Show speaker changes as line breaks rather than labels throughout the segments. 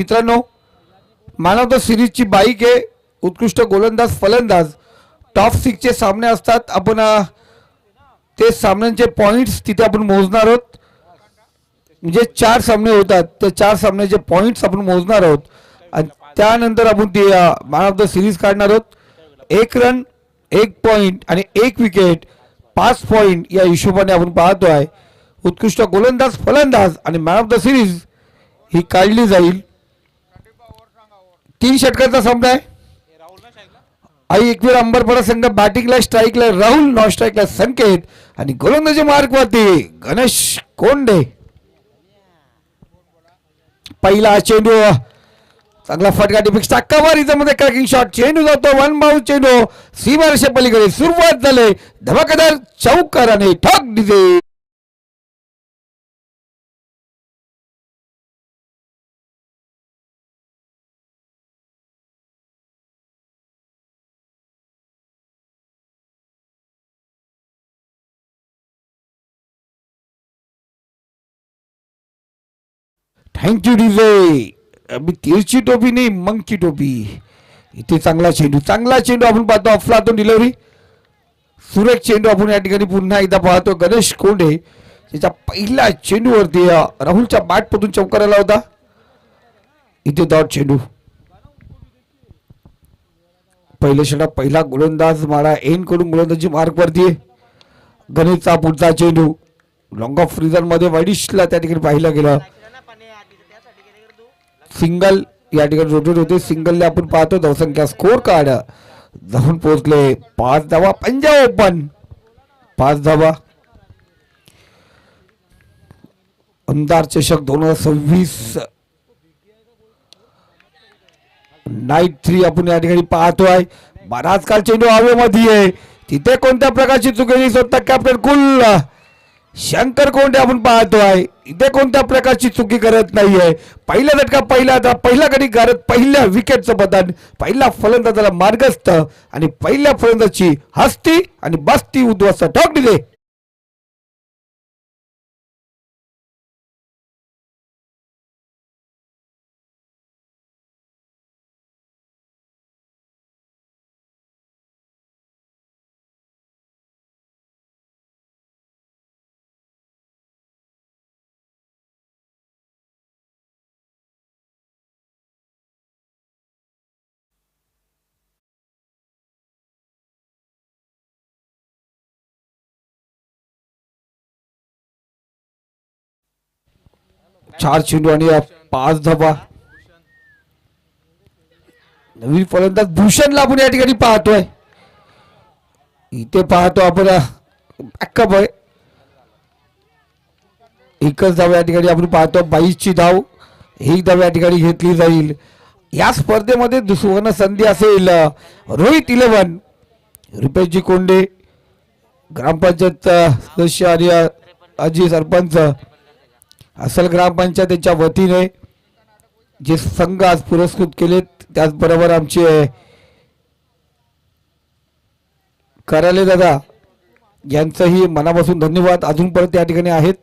मित्रांनो, man of the सिरीजची bike आहे. उत्कृष्ट गोलंदाज फलंदाज टॉप 6 चे सामने असतात. आपण ते सामन्यांचे पॉइंट्स तिथे आपण मोजणार आहोत. म्हणजे 4 सामने होतात, ते 4 सामन्याचे पॉइंट्स आपण मोजणार आहोत आणि त्यानंतर आपण ते मॅन ऑफ द सिरीज काढणार आहोत. 1 रन 1 पॉइंट आणि 1 विकेट 5 पॉइंट या हिशोबाने आपण पाहतो आहे. उत्कृष्ट गोलंदाज फलंदाज आणि मॅन ऑफ द सिरीज ही काढली जाईल. 3 षटकाचा सामना आहे. आई एकवीर अंबरपडा संघ बॅटिंगला स्ट्राईकला राहुल, नॉन स्ट्राईकला संकेत आणि गोलंदाजी मार्कवरती गणेश कोंडे. पहिला चेंडू चांगला फटका डिफिक्स टाकावर इथं क्रॅकिंग शॉट. चेंडू जातो वन बाउंड चेंडू सीमारेषे पलीकडे. सुरुवात झाली धमाकेदार चौकाराने ठोक दिले. Thank you DJ. मी तीरची टोपी नाही मंगची टोपी. इथे चांगला चेंडू आपण पाहतो. अफलातून डिलिव्हरी सुरेख चेंडू आपण या ठिकाणी पुन्हा एकदा पाहतो. गणेश कोंडे त्याच्या पहिल्या चेंडूवरती राहुलच्या बॅट पतून चौकार आला होता. इथे डॉट चेंडू. पहिल्या षटक पहिला गोलंदाज मारा एन कडून गोलंदाजी मार्क वरती. गणेशचा पुढचा चेंडू लॉंग ऑफ रिझन मध्ये वाईडिशला त्या ठिकाणी पाहिला गेला. सिंगल या ठिकाणी रोटेट होते. सिंगलने आपण पाहतो धावसंख्या स्कोर कार्ड जाऊन पोहोचले 5 धावा. पंजाब ओपन 5 धावा. आमदार चषक 2026 नाईट 3 आपण या ठिकाणी पाहतोय. बराच काळ चेंडू हवेमध्ये आहे. तिथे कोणत्या प्रकारची चुकी स्वतः कॅप्टन कुल शंकर कोंडे आपण पाहतोय. इथे कोणत्या प्रकारची चुकी करत नाहीये. पहिला झटका पहिला गडी करत पहिल्या विकेटचं बदन. पहिला फलंदाजाला मार्गस्थ आणि पहिल्या फलंदाजाची हस्ती आणि बस्ती उद्ध्वस्त ठोक दिले. चार चेंडू आणि 5 धावा. नवीन फलंदाज भूषणला आपण या ठिकाणी पाहतोय. इथे पाहतो आपण बॅकअप आहे. एकच धाव या ठिकाणी आपण पाहतो. 22 ची धाव. ही धाव या ठिकाणी घेतली जाईल. या स्पर्धेमध्ये सुवर्ण संधी असेल. रोहित 11 रुपेशजी कोंडे ग्रामपंचायत सदस्य आणि आजी सरपंच असल ग्रामपंचायतीच्या वतीने जे संघ आज पुरस्कृत केलेत. त्याचबरोबर आमचे कराले दादा यांचंही मनापासून धन्यवाद अजून परत या ठिकाणी आहेत.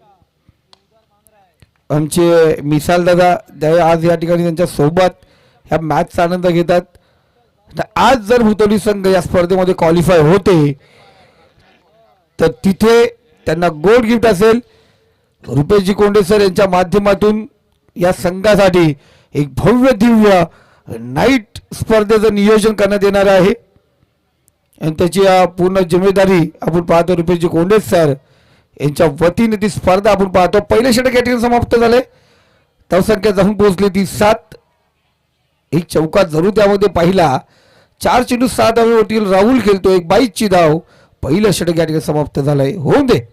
आमचे मिसाल दादा आज या ठिकाणी त्यांच्या सोबत ह्या मॅचचा आनंद घेतात. आज जर भुतोली संघ या स्पर्धेमध्ये क्वालिफाय होते तर तिथे त्यांना गोल्ड गिफ्ट असेल. रुपेशजी कोंडे सर यांच्या माध्यमातून या संघासाठी एक भव्य दिव्य नाईट स्पर्धेचं नियोजन करण्यात येणार आहे आणि त्याची पूर्ण जिम्मेदारी आपण पाहतो रुपेशजी कोंडे सर यांच्या वतीने ती स्पर्धा आपण पाहतो. पहिले षटक या ठिकाणी समाप्त झाले. धावसंख्या जाऊन पोहोचली ती 7. एक चौका जरूर त्यामध्ये पाहिला. 4 चेंडू 7 धावेवरती राहुल खेळतो. एक 22 ची धाव. पहिलं षटक या ठिकाणी समाप्त झालंय. होऊन दे.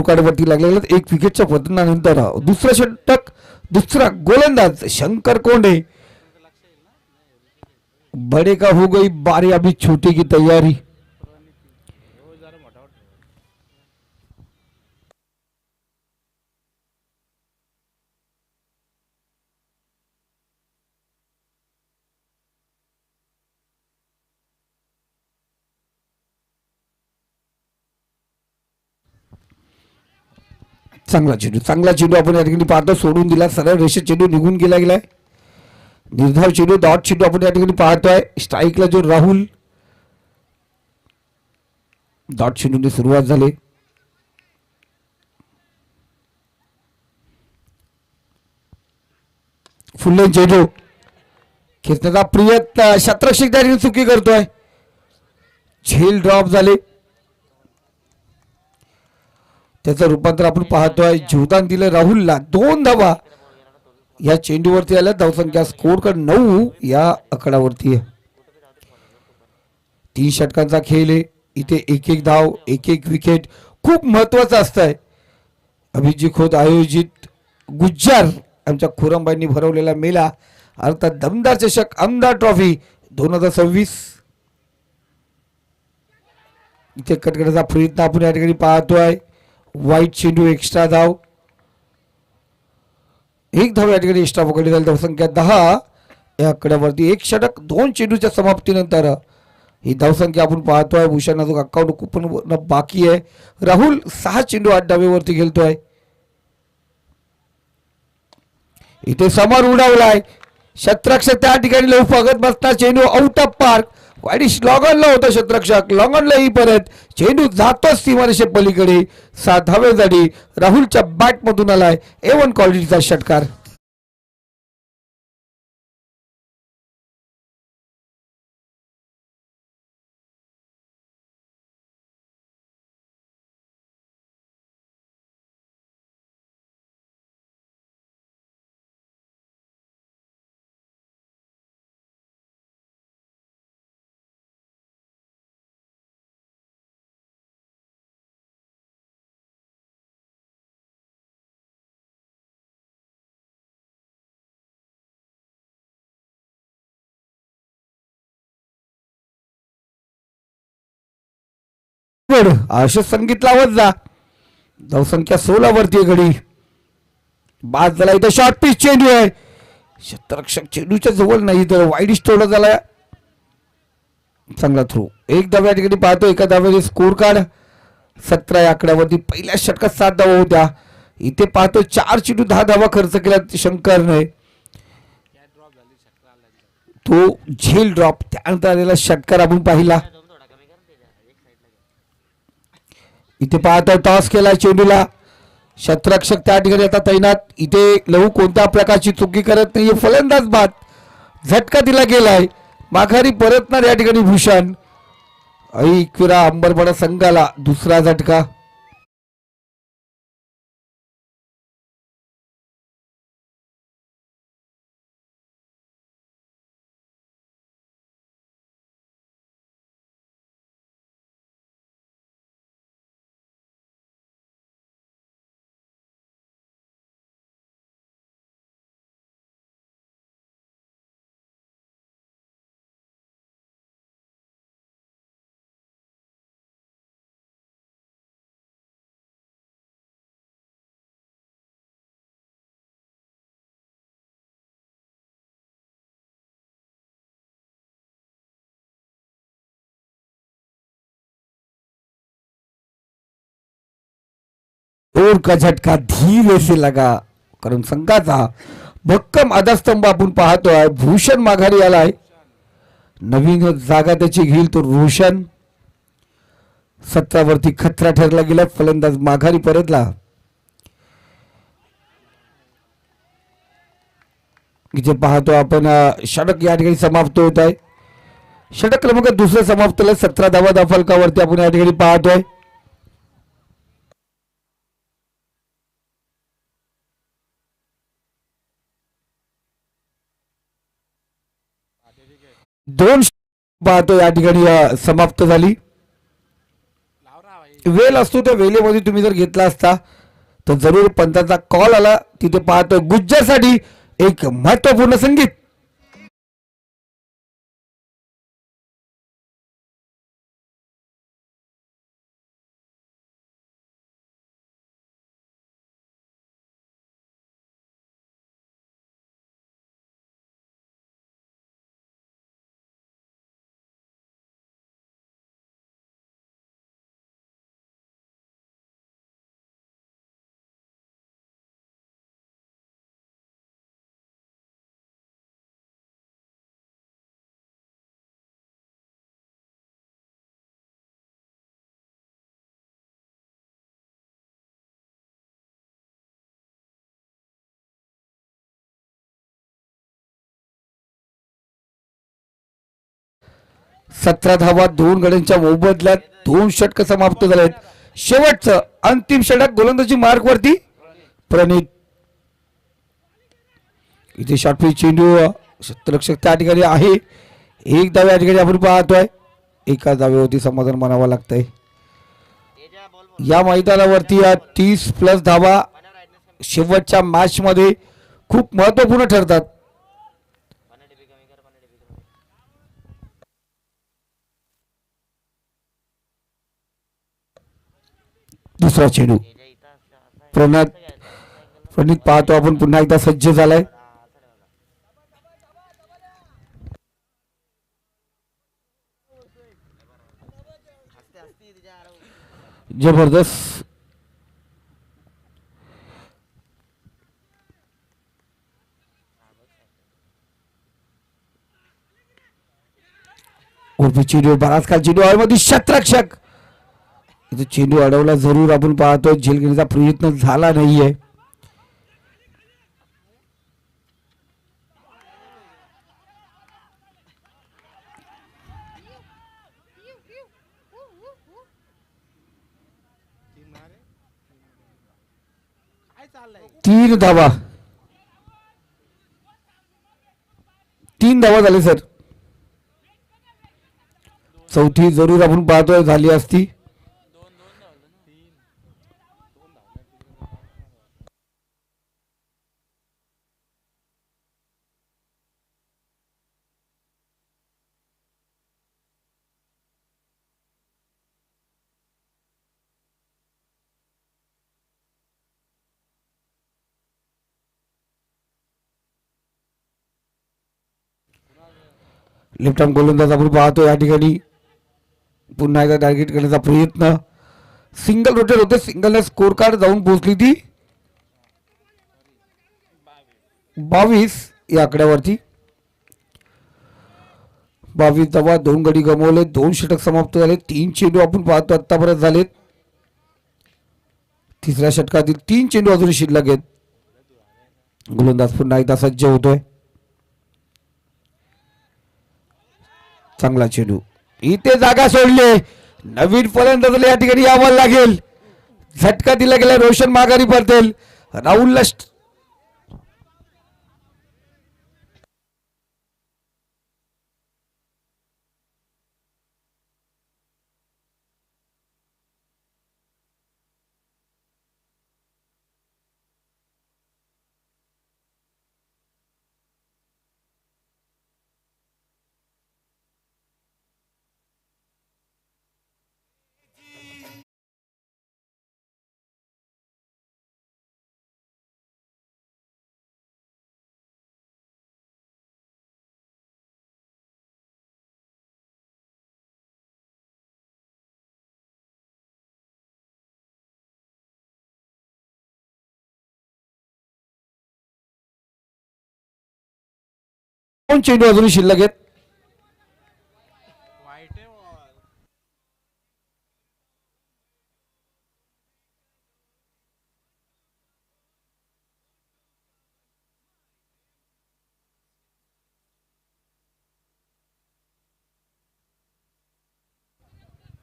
कडवरती लागलेला 1 विकेटच्या पतनानंतर दुसरा षटक दुसरा गोलंदाज शंकर कोंडे. बड़े का हो गई बारी, अभी छोटे की तैयारी. चांगला चेंडू आपण या ठिकाणी पाहतो, सोडून दिला, सरळ रेषेत चेंडू निघून गेलाय. निर्धाव चेंडू, डॉट चेंडू आपण या ठिकाणी पाहतोय. स्ट्राईकला जो राहुल, डॉट चेंडूने सुरुवात झाली. फुल्लेन चेंडू खेचण्याचा प्रयत्न, शतरक्षक त्या ठिकाणी चुकी करतोय. झेल ड्रॉप झाले, त्याचं रूपांतर आपण पाहतोय. जीवदान दिलं राहुलला. 2 धावा या चेंडूवरती आल्या. धावसंख्या स्कोर कर 9 या आकडावरती आहे. 3 षटकांचा खेळ आहे. इथे एक एक धाव, एक एक विकेट खूप महत्वाचं असतंय. अभिजित खोत आयोजित गुज्जर आमच्या खुरमबाईंनी भरवलेला मेला अर्थात दमदार चषक आमदार ट्रॉफी 2026. इथे कटकटाचा प्रयत्न आपण या ठिकाणी पाहतोय. वाईट चेंडू, एक्स्ट्रा धाव, एक धाव या ठिकाणी एक्स्ट्रा पकडली जाईल. धावसंख्या 10 या आकड्यावरती. 1 षटक 2 चेंडूच्या समाप्तीनंतर ही धावसंख्या आपण पाहतोय. भूषण अजून अकाउंट कुपन बाकी आहे. राहुल 6 चेंडू 8 धावेवरती खेळतोय. इथे समोर उडावलाय शतरक्षक, त्या ठिकाणी लव बघत बसता. चेंडू आउट ऑफ पार्क, वाईडिश लॉंगॉनला होता शतरक्षक, लॉंगॉनलाही परत चेंडू जातोच सीमारेषे पलीकडे. 7 धावेसाठी राहुलच्या बॅट मधून आलाय A1 क्वालिटीचा षटकार. असे संगीत लावत जा. धावसंख्या 16 वरती घडी. बाद झाला. इथं शॉर्ट पिच चेंडू आहे. शतरक्षक चेंडूच्या जवळ नाही तर वाईडिश तोडा झाला. चांगला थ्रो. 1 धाव या ठिकाणी पाहतो. एका धावेचे स्कोर कार्ड 17 या आकड्यावरती. पहिल्या षटकात 7 धावा होत्या. इथे पाहतो 4 चेंडू 10 धावा खर्च केला शंकरने. तो झेल ड्रॉप, त्यानंतर आलेला षटकार आपण पाहिला. इथे पाहतो टॉस केला चेंडूला. शतरक्षक त्या ठिकाणी आता तैनात. इथे लहू कोणत्या प्रकारची चुकी करत नाहीये. फलंदाज बाद, झटका दिला गेलाय. माघारी परतणार या ठिकाणी भूषण. ऐकविरा अंबरपाडा संघाला दुसरा झटका. और का झटका धीरे से लगा, कारण संघाचा भक्कम आधारस्तंभ आपण पाहतोय. भूषण माघारी आलाय. नवीन जागा त्याची घेईल तो रोशन. 17 वरती खतरा ठरला गेला. फलंदाज माघारी परतला. इथे पाहतो आपण षटक या ठिकाणी समाप्त होत आहे. षटक क्रमांक दुसरं समाप्त झालं. 17 धावा धाफलकावरती आपण या ठिकाणी पाहतोय. दोन पाहतो या ठिकाणी समाप्त झाली. वेल असतो त्या वेळेमध्ये तुम्ही जर घेतला असता तर जरूर पंताचा कॉल आला. तिथे पाहतो गुज्जरसाठी एक महत्वपूर्ण संगीत. 17 धावा 2 गड्यांच्या मोबदल्यात 2 षटक समाप्त झालेत. शेवटचं अंतिम षटक गोलंदाजी मार्क वरती प्रणित. इथे शॉर्टपिच चेंडू क्षेत्ररक्षक त्या ठिकाणी आहे. एक धाव या ठिकाणी आपण पाहतोय. एका धावेवरती समाधान मानावं लागतंय. या मैदानावरती 30+ धावा शेवटच्या मॅच मध्ये खूप महत्वपूर्ण ठरतात. दुसरा चेंडू प्रणित पाहतो आपण पुन्हा एकदा सज्ज झालाय. जबरदस्त चेंडू बराच काल चेंडू मध्ये क्षेत्ररक्षक इथे चेंडू अडवला जरूर आपण पाहतोय. झेल घेण्याचा प्रयत्न झाला नाहीये. तीन धावा झाले सर. चौथी जरूर आपण पाहतोय झाली असती. लेफ्ट आर्म गोलंदाज आपण पाहतो या ठिकाणी पुन्हा एकदा टार्गेट करण्याचा प्रयत्न. सिंगल रोटेट होते. सिंगलने स्कोर कार्ड जाऊन पोहोचली ती 22 या आकड्यावरती. 22 धावा 2 गडी गमावले. 2 षटक समाप्त झाले. 3 चेंडू आपण पाहतो आतापर्यंत झालेत. तिसऱ्या षटकातील 3 चेंडू अजून शिल्लक आहेत. गोलंदाज पुन्हा एकदा सज्ज होतोय. चांगला चेंडू इथे जागा सोडले. नवीन फलंदाजाला या ठिकाणी यावं लागेल. झटका दिला गेला. रोशन माघारी परतेल. राहुलला चेंडू अजून शिल्लक आहेत.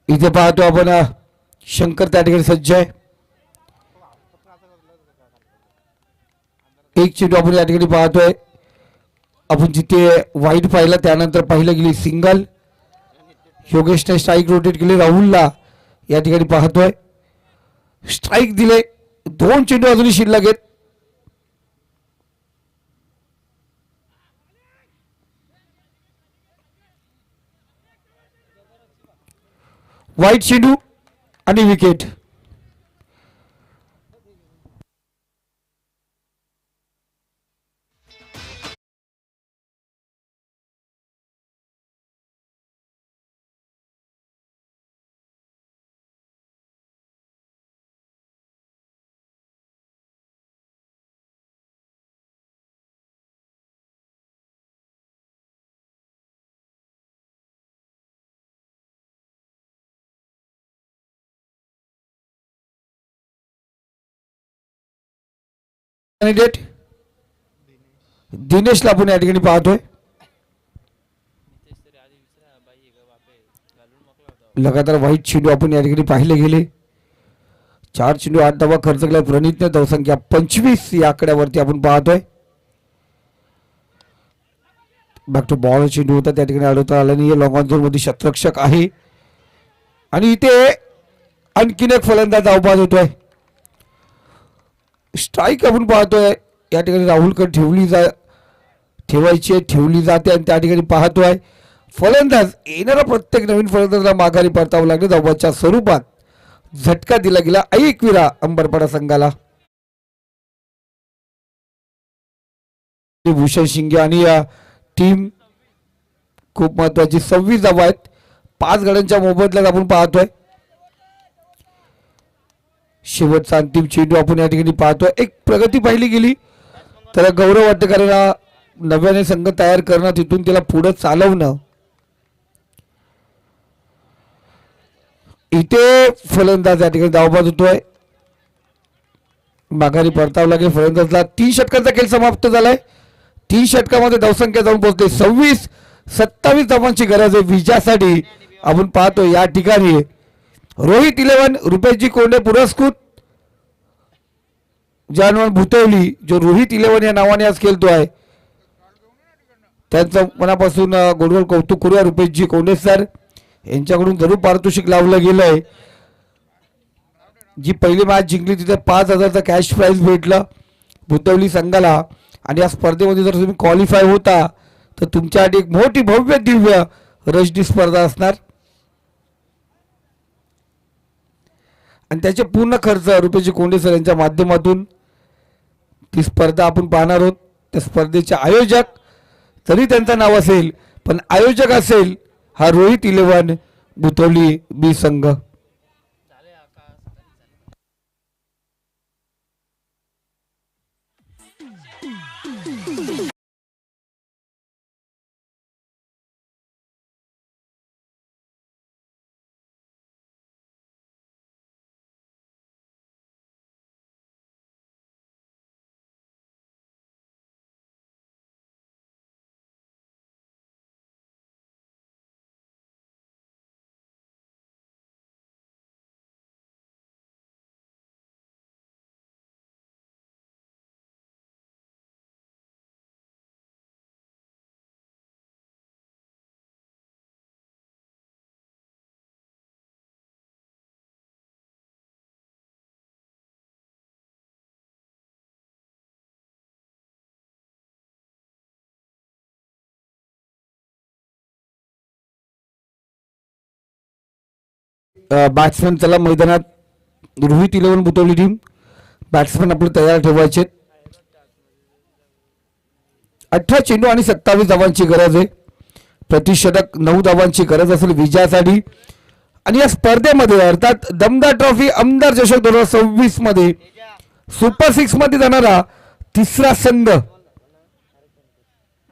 इथे पाहतो आपण शंकर त्या ठिकाणी सज्ज आहे. एक चेंडू आपण या ठिकाणी पाहतोय. आपण जिथे वाईट पाहिला त्यानंतर पाहिलं गेली सिंगल. योगेशने स्ट्राईक रोटेट केले. राहुलला या ठिकाणी पाहतोय स्ट्राईक दिले. 2 चेंडू अजूनही शिल्लक आहेत. वाईट चेंडू आणि विकेट. कैंडिडेट दिनेशला आपण या ठिकाणी पाहतोय. लगातार वाईट चेंडू आपण या ठिकाणी पाहिले गेले. 4 चेंडू 8 धावा खर्च केला प्रणितने. धावसंख्या 25 या आकड्यावरती आपण पाहतोय. बॅक टू बॉल चेंडू होता त्या ठिकाणी अडवता आला नाही. लॉंग ऑन झोन मध्ये शतरक्षक आहे आणि इथे आणखीन एक फलंदाज धावबाद होतोय. स्ट्राईक आपण पाहतोय या ठिकाणी राहुलकर ठेवली जाते आणि त्या ठिकाणी पाहतोय फलंदाज येणारा प्रत्येक नवीन फलंदाजाला माघारी परतावं लागले. धावबादच्या स्वरूपात झटका दिला गेला ऐकविरा अंबरपाडा संघाला. भूषण शिंगे आणि टीम खूप महत्वाची 26 धावा आहेत. 5 गड्यांच्या मोबदल्यात आपण पाहतोय. शेवटचा अंतिम चेंडू आपण या ठिकाणी पाहतोय. एक प्रगती पाहिली गेली तर गौरव वाटते कारण नव्याने संघ तयार करणं तिथून त्याला पुढे चालवणं. इथे फलंदाज या ठिकाणी धावबाद होतोय. माघारी परतावं लागेल फलंदाजला. 3 षटकांचा खेळ समाप्त झालाय. 3 षटकामध्ये धावसंख्या जाऊन पोहोचते 26. 27 धावांची गरज आहे विजयासाठी. आपण पाहतो या ठिकाणी रोहित 11 रुपेशजी कोंडे पुरस्कृत जानवन भुतवली जो रोहित 11 या नावाने आज खेळतोय त्यांचं मनापासून गोडगोड कौतुक करूया. रुपेशजी कोंडे सर यांच्याकडून जरूर पारितोषिक लावलं गेलंय. जी पहिली मॅच जिंकली तिथे 5,000चा कॅश प्राइज भेटलं भुतवली संघाला आणि या स्पर्धेमध्ये जर तुम्ही क्वालिफाय होता तर तुमच्यासाठी एक मोठी भव्य दिव्य रजनी स्पर्धा असणार आणि त्याचे पूर्ण खर्च रुपेशजी कोंडे सर यांच्या माध्यमातून ती स्पर्धा आपण पाहणार आहोत. त्या स्पर्धेचे आयोजक तरी त्यांचं नाव असेल पण आयोजक असेल हा रोहित 11 भुतवली बी संघ. बॅट्समन चला मैदानात. रोहित 11 भुतवली टीम. बॅट्समन आपले तयार ठेवायचे. 18 चेंडू आणि 27 धावांची गरज आहे. प्रतिषटक 9 धावांची गरज असेल विजयासाठी आणि या स्पर्धेमध्ये अर्थात दमदार ट्रॉफी आमदार चषक 2026 मध्ये सुपर 6 मध्ये जाणारा तिसरा संघ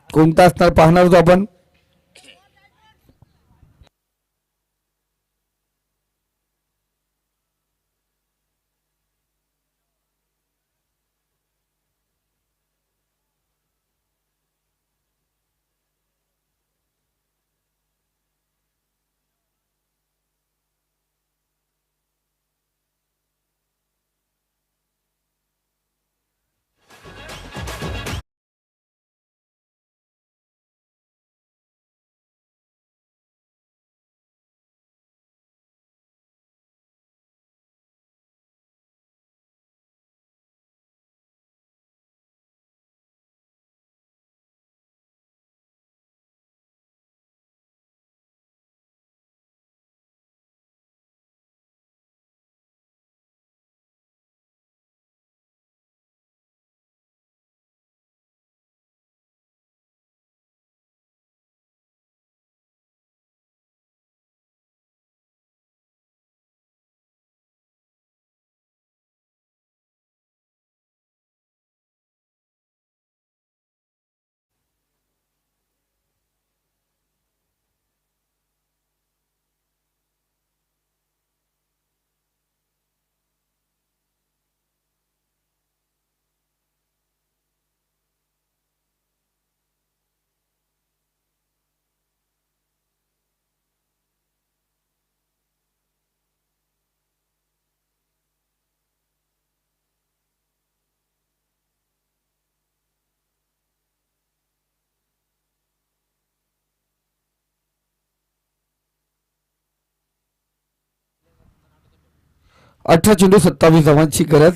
कोणता असणार पाहणार आहोत आपण. 18 चेंडू 27 धावांची गरज.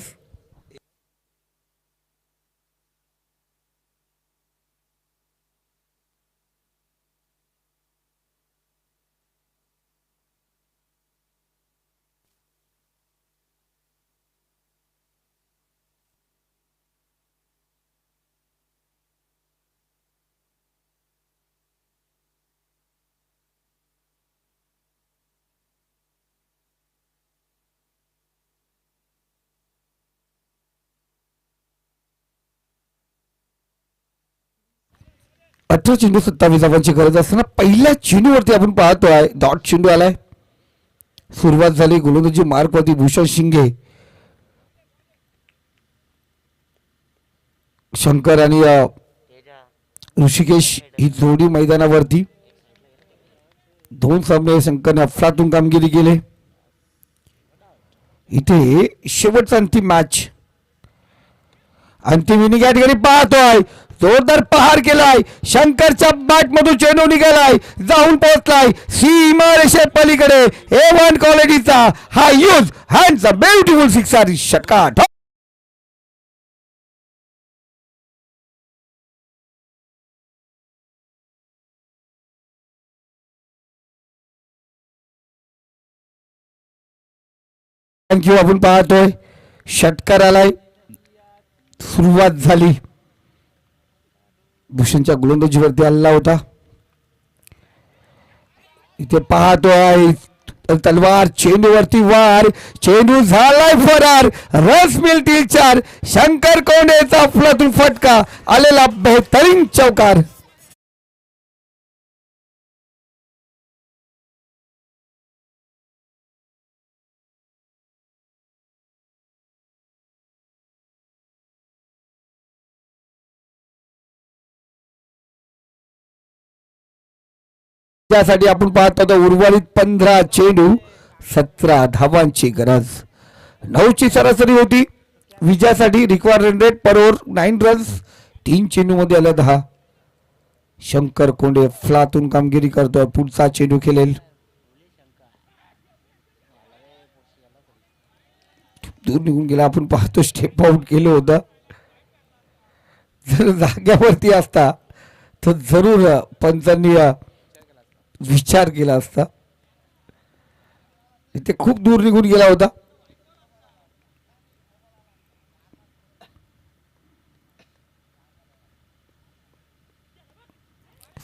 अठरा चेंडू 27 धावांची गरज असताना पहिल्या चेंडूवरती आपण पाहतोय डॉट चेंडू आलाय. सुरुवात झाली गोलंदाजी मार्कवरती भूषण शिंगे, शंकर आणि ऋषिकेश ही जोडी मैदानावरती. दोन सामने शंकरने अफलातून कामगिरी केली. इथे शेवटचा अंतिम मॅच, अंतिम इनिंग या ठिकाणी पाहतोय. जोरदार प्रहार केलाय, शंकरच्या बॅट मधून चेंडू निघालाय, जाऊन पोहोचलाय सीमा रेषे पलीकडे. A1 क्वालिटीचा हा use hands a beautiful sixer षटकार. थँक्यू. आपण पाहतोय षटकार आलाय, सुरुवात झाली. भूषणच्या गोलंदाजीवरती हल्ला होता. इथे पाहतोय तलवार चेंडूवरती वार, चेंडू झालाय फरार. रस मिळतील 4. शंकर कोंडेचा अफलातून फटका, आलेला बेहतरीन चौकार. त्यासाठी आपण पाहत होतो उर्वरित 15 चेंडू 17 धावांची गरज. 9ची सरासरी होती विजयासाठी. रिक्वायर्ड रन रेट पर ओव्हर 9 रन्स. 3 चेंडू मध्ये आले 10. शंकर कोंडे फ्लातून कामगिरी करतोय. पुढचा चेंडू खेळेल, दूर निघून गेला. आपण पाहतो स्टेप आउट केलं होतं. जर जाग्यावरती असता तर जरूर पंचांनी विचार केला असता. इथे खूप दूर निघून गेला होता.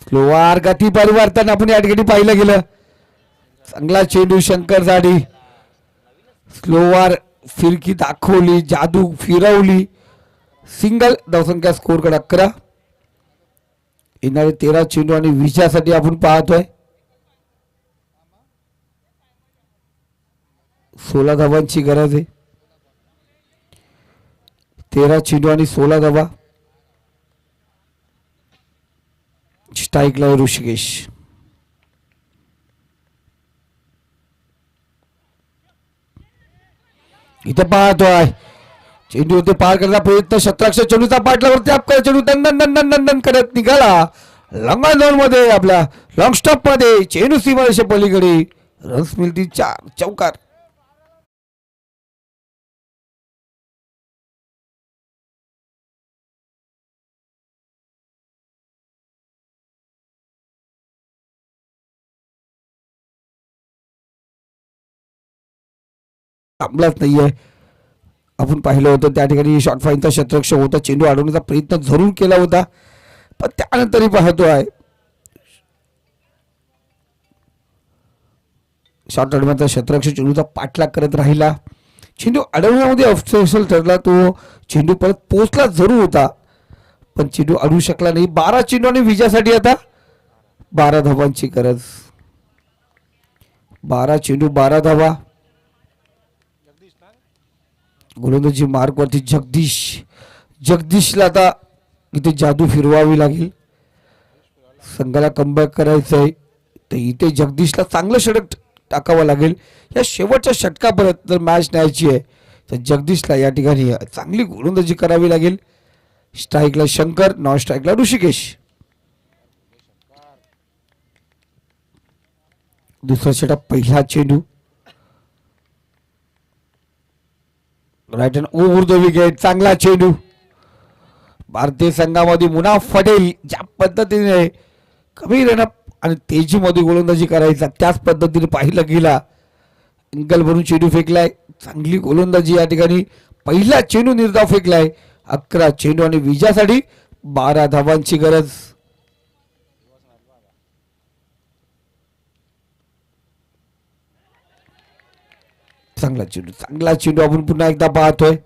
स्लोवार गती परिवर्तन आपण या ठिकाणी पाहिलं गेलं. चांगला चेंडू शंकर साठी. स्लोवार फिरकी दाखवली, जादू फिरवली. सिंगल, धावसंख्या स्कोर कडे 11. येणारे 13 चेंडू आणि विजयासाठी आपण पाहतोय 16 धावांची गरज आहे. 13 चेंडू आणि 16 धावा. स्ट्राईकला ऋषिकेश. इथे पाहतोय चेंडू होते पार करण्याचा प्रयत्न. शतराक्ष चेंडूचा पाठलावरती आपला चेंडू दंदन करत निघाला. लंगा झोन मध्ये आपल्या लॉंग स्टॉप मध्ये चेंडू सीमारेषे पलीकडे. रन्स मिळतील 4. चौकार. थांबलाच नाहीये. आपण पाहिलं होतं त्या ठिकाणी शॉर्ट फाईनचा शतरक्षक होता. चेंडू अडवण्याचा प्रयत्न जरूर केला होता, पण त्यानंतरही पाहतोय शॉर्ट अडवण्याचा शतरक्षक चेंडूचा पाठलाग करत राहिला. चेंडू अडवण्यामध्ये अफसोस ठरला. तो चेंडू परत पोहोचला जरूर होता, पण चेंडू अडवू शकला नाही. 12 चेंडू आणि विजयासाठी आता 12 धावांची गरज. 12 चेंडू 12 धावा. गोलंदाजी मार्कवरती जगदीशला आता इथे जादू फिरवावी लागेल. संघाला कमबॅक करायचं आहे तर इथे जगदीशला चांगलं षटक टाकावं लागेल. या शेवटच्या षटकापर्यंत जर मॅच न्यायची आहे तर जगदीशला या ठिकाणी चांगली गोलंदाजी करावी लागेल. स्ट्राईकला शंकर, नॉन स्ट्राईकला ऋषिकेश. दुसरा षटक पहिला चेंडू right hand over the wicket. चांगला चेंडू. भारतीय संघामध्ये मुनाफ पटेल ज्या पद्धतीने कमी रन आणि तेजीमध्ये गोलंदाजी करायचा त्याच पद्धतीने पाहिलं गेला. अँगल भरून चेंडू फेकलाय. चांगली गोलंदाजी या ठिकाणी. पहिला चेंडू निर्धाव फेकलाय. 11 चेंडू आणि विजयासाठी 12 धावांची गरज. चांगला चेंडू आपण पुन्हा एकदा पाहतोय.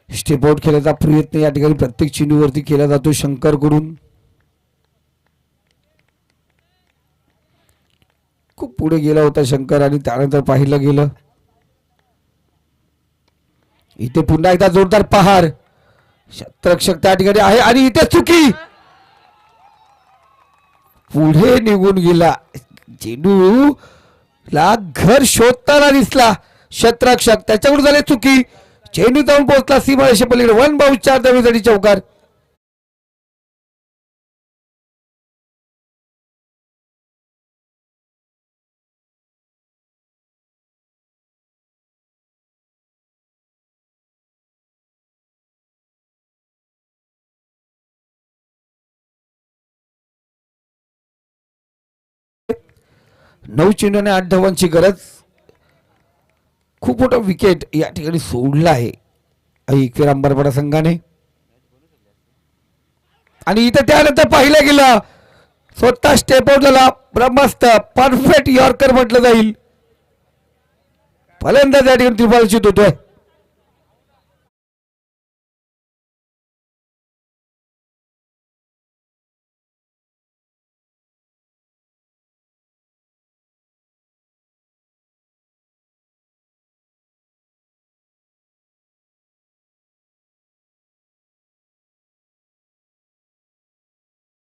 स्टेप आउट खेळायचा प्रयत्न या ठिकाणी प्रत्येक चेंडूवरती केला जातो शंकर कडून. खूप पुढे गेला होता शंकर आणि त्यानंतर पाहिलं गेलं. इथे पुन्हा एकदा जोरदार पहार. क्षेत्ररक्षक त्या ठिकाणी आहे आणि इथे चुकी. पुढे निघून गेला चेंडू ला घर शोधताना दिसला क्षेत्ररक्षक. त्याच्याकडून झाले चुकी. चेंडू जाऊन पोहोचला सीमारेषे पलीकडे. 1 बाउंस 4 धावेसाठी चौकार. नऊ चेंडू आणि 8 धावांची गरज. खूप मोठा विकेट या ठिकाणी सोडला आहे एकवीर अंबरपाडा संघाने. आणि इथे त्यानंतर पाहिलं गेलं स्वतः स्टेप आउट झाला. ब्रह्मस्त परफेक्ट यॉर्कर म्हटलं जाईल. फलंदाज या ठिकाणी त्रिफळाशीत होतोय.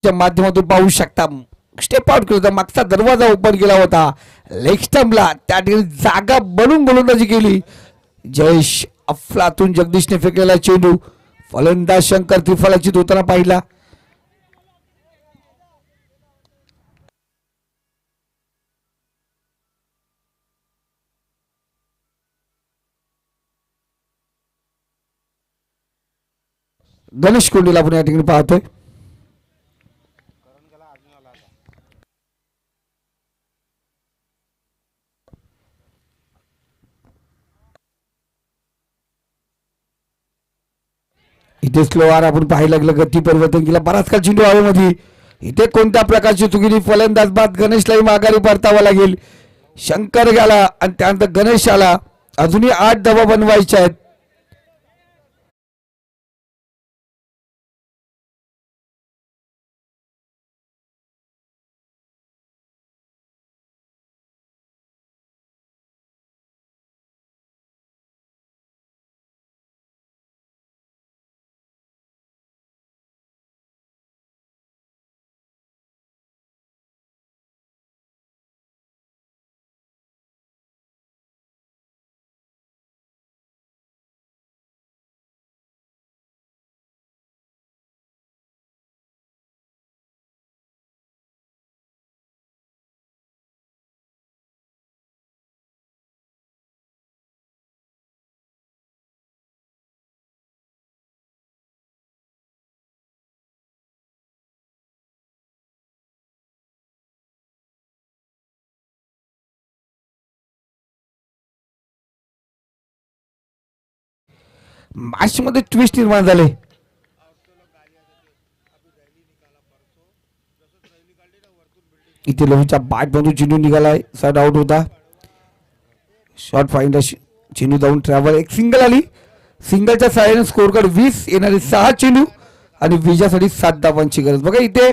माध्यमातून पाहू शकता स्टेप आउट केलं. मागचा दरवाजा ओपन केला होता लेग स्टंपला. त्या ठिकाणी जागा बनून गोलंदाजी केली. जयेश अफलातून जगदीशने फेकलेला चेंडू फलंदाज शंकर त्रिफळाशीत होताना पाहिला. गणेश कोंडीला आपण या ठिकाणी पाहतोय. इथे स्लोआर आपण पाहायला लागलं. गती परिवर्तन केला. बराच काळ चेंडू हवेमध्ये. इथे कोणत्या प्रकारची चुकीची फलंदाज बाद. गणेशलाही माघारी परतावा लागेल. शंकर गेला आणि त्यानंतर गणेश आला. अजूनही 8 धावा बनवायच्या आहेत. मॅच मध्ये ट्विस्ट निर्माण झाले. इथे लोहीच्या बॅट मधून चेंडू निघालाय. सड आउट होता. शॉर्ट फाइंडर चेंडू जाऊन ट्रॅव्हल. एक सिंगल आली. सिंगलच्या सहाय्याने स्कोर कार्ड 20 येणारे 6 चेंडू आणि विजयासाठी 7 धावांची गरज. बघा इथे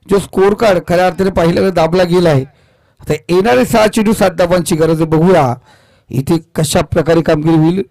जो स्कोर कार्ड खऱ्या अर्थाने पाहिलं दाबला गेला आहे. आता येणारे 6 चेंडू 7 धावांची गरज आहे. बघूया इथे कशा प्रकारे कामगिरी होईल.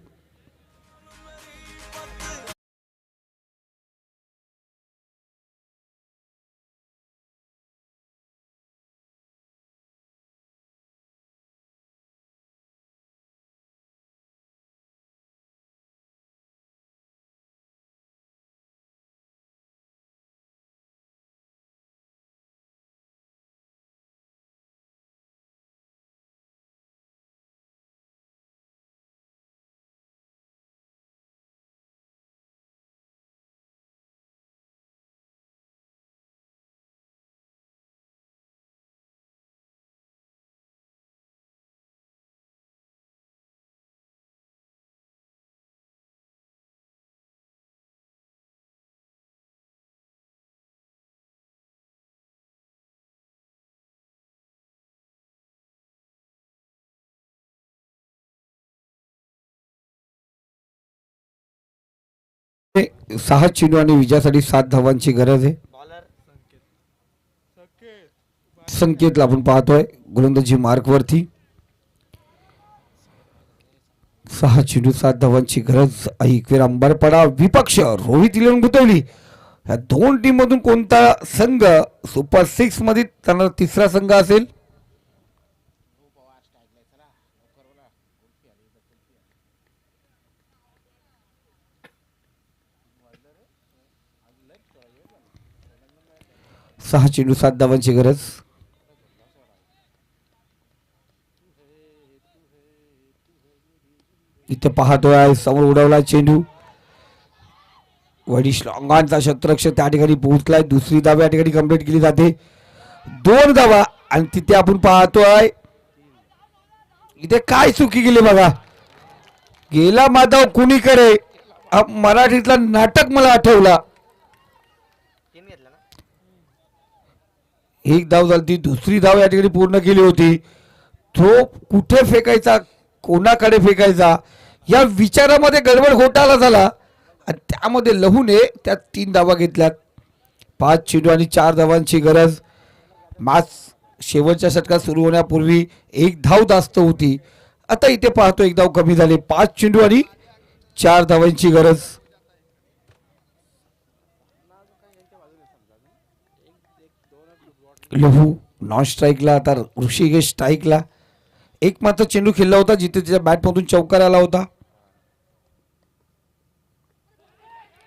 6 चेंडू आणि विजयासाठी 7 धावांची गरज आहे. संकेतला आपण पाहतोय गोलंदाजी मार्कवरती. 6 चेंडू 7 धावांची गरज. ऐकवेर अंबरपाडा विपक्ष रोहित इलेवन भुतवली. या दोन टीम मधून कोणता संघ सुपर 6 मध्ये त्यांना तिसरा संघ असेल? सहा चेंडू 7 धावांची गरज. इथे पाहतोय समोर उडवला चेंडू. वडी श्लॉंगांचा शतरक्षक त्या ठिकाणी पोहोचलाय. दुसरी धाव या ठिकाणी कंप्लीट केली जाते. 2 धावा आणि तिथे आपण पाहतोय इथे काय चुकी केली बघा. गेला माधव कुणीकडे मराठीतला नाटक मला आठवला. एक धाव झाली. दुसरी धाव या ठिकाणी पूर्ण केली होती. तो कुठे फेकायचा कोणाकडे फेकायचा या विचारामध्ये गडबड घोटाळा झाला आणि त्यामध्ये लहूने त्या 3 धावा घेतल्यात. 5 चेंडू आणि 4 धावांची गरज. मॅच शेवटच्या षटकात सुरू होण्यापूर्वी 1 धाव जास्त होती. आता इथे पाहतो 1 धाव कमी झाली. 5 चेंडू आणि 4 धावांची गरज. लहू नॉन स्ट्राईकला. आता ऋषिकेश स्ट्राईकला. एक मात्र चेंडू खेळला होता जिथे त्याच्या बॅटमधून चौकार आला होता.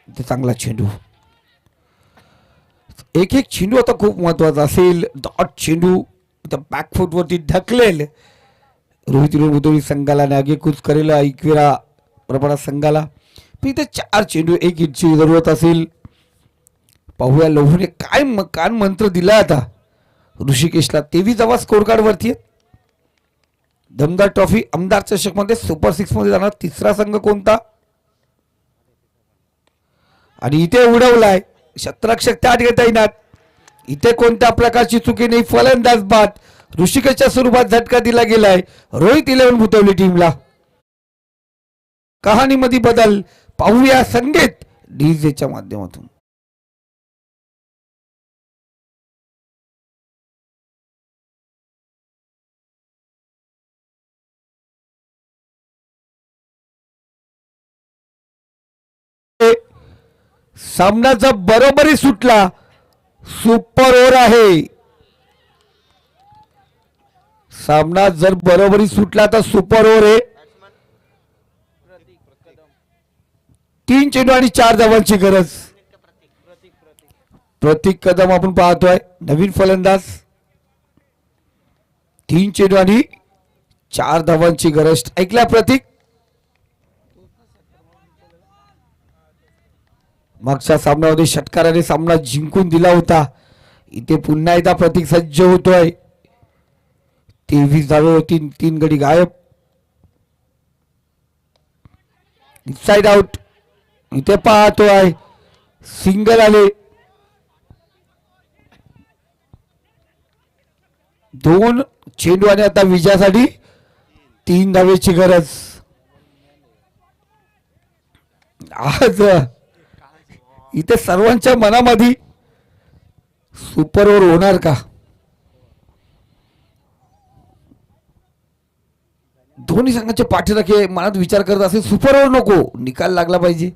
ते चांगला चेंडू. एक चेंडू आता खूप महत्वाचा असेल. डॉट चेंडू बॅकफुट वरती ढकलेल. रोहित बुदोळी संघाला नागेकूच करेल ऐकवेरा प्रभारा संघाला. पण इथे 4 चेंडू 1 हिटची जरूरत असेल. पाहूया लहूने काय कान मंत्र दिला आता ऋषिकेशला. 23 धावा स्कोर कार्ड वरती आहे. दमदार ट्रॉफी आमदार चषक मध्ये सुपर 6 मध्ये जाणार तिसरा संघ कोणता? आणि इथे उडवलाय शतरक्षक त्या ठिकाणी तैनात. इथे कोणत्या प्रकारची चुकी नाही. फलंदाज बाद. ऋषिकेशच्या स्वरूपात झटका दिला गेलाय रोहित इलेवन भुतवली टीमला. कहाणीमध्ये बदल पाहूया संगीत डीजेच्या माध्यमातून. सामनाचा बरोबरी सुटला. सुपर ओव्हर आहे. सामना जर बरोबरी सुटला तर सुपर ओव्हर आहे. 3 चेंडू आणि 4 धावांची गरज. प्रतीक कदम आपण पाहतोय नवीन फलंदाज. 3 चेंडू आणि 4 धावांची गरज. ऐकला प्रतीक. मागच्या सामन्यामध्ये षटकाराने सामना जिंकून दिला होता. इथे पुन्हा एकदा प्रतीक सज्ज होतोय. 23 धावे होती. 3 गडी गायब. Side out. इथे पाहतोय सिंगल आले. 2 चेंडू आणि आता विजयासाठी 3 धावेची गरज. आज इथे सर्वांच्या मनामध्ये सुपर ओव्हर होणार का? दोन्ही संघाचे पाठीराखे मनात विचार करत असेल सुपर ओव्हर नको निकाल लागला पाहिजे.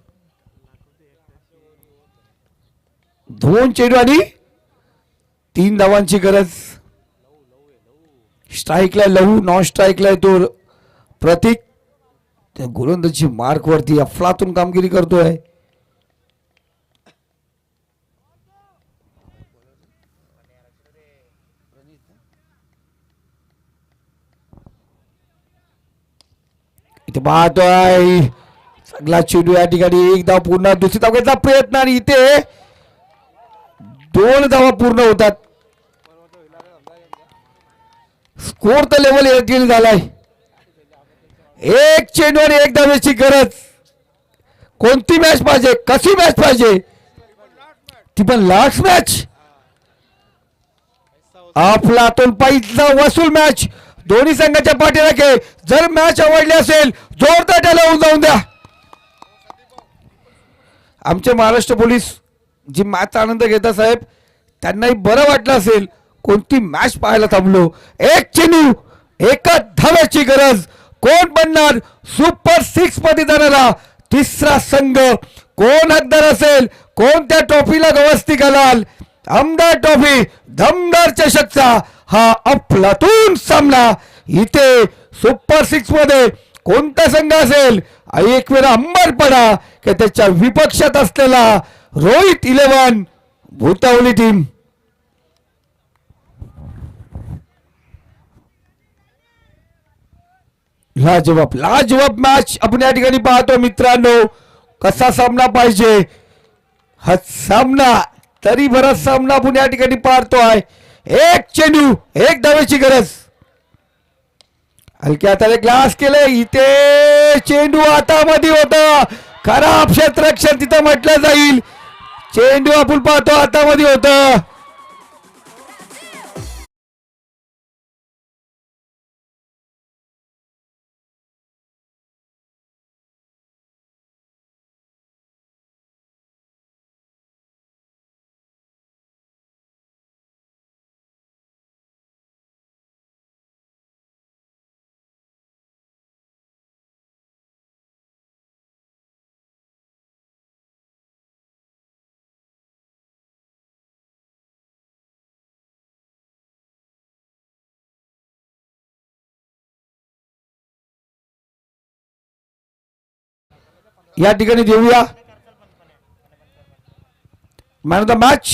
2 चेंडू आणि 3 धावांची गरज. स्ट्राईकला लहू. नॉन स्ट्राईकला तो प्रतीक. त्या गोलंदाजी मार्क वरती अफलातून कामगिरी करतोय. इथे पाहतोय चांगला चेंडू या ठिकाणी. 1 धाव पूर्ण. दुसरी धाव घेतला प्रयत्न आणि इथे 2 धावा पूर्ण होतात. स्कोर तर लेवल 1 झालाय. 1 चेंडू आणि 1 धावेची गरज. कोणती मॅच पाहिजे? कशी मॅच पाहिजे? ती पण लास्ट मॅच. अफलातून पैसा वसूल मॅच. दोन्ही संघाच्या पाठीराखे. जर मॅच आवडली असेल जोरदार त्याला होऊन जाऊन द्या. आमचे महाराष्ट्र पोलीस जी मॅच आनंद घेतात साहेब, त्यांनाही बरं वाटलं असेल कोणती मॅच पाहायला थांबलो. एक चेंडू एका धाव्याची गरज, कोण बनणार सुपर 6 मध्ये जाणारा तिसरा संघ, कोण हकदार असेल, कोण त्या ट्रॉफीला गवसती घालाल. आमदार ट्रॉफी दमदार चषकचा हा अफलातून सामना. इथे सुपर 6 मध्ये कोणता संघ असेल, एक वेळा अंबर पडा की त्याच्या विपक्षात असलेला रोहित 11 भूतावली टीम. लाजवाब लाजवाब मॅच आपण या ठिकाणी पाहतो मित्रांनो. कसा सामना पाहिजे हा सामना, तरी बराच सामना आपण या ठिकाणी पाहतोय. एक चेंडू एक धावेची गरज, हलक्या हाताने ग्लास केले. इथे चेंडू हातामध्ये होता, खराब क्षेत्ररक्षण तिथं म्हटलं जाईल. चेंडू आपण पाहतो हातामध्ये होता. या ठिकाणी देऊया मॅन ऑफ द मॅच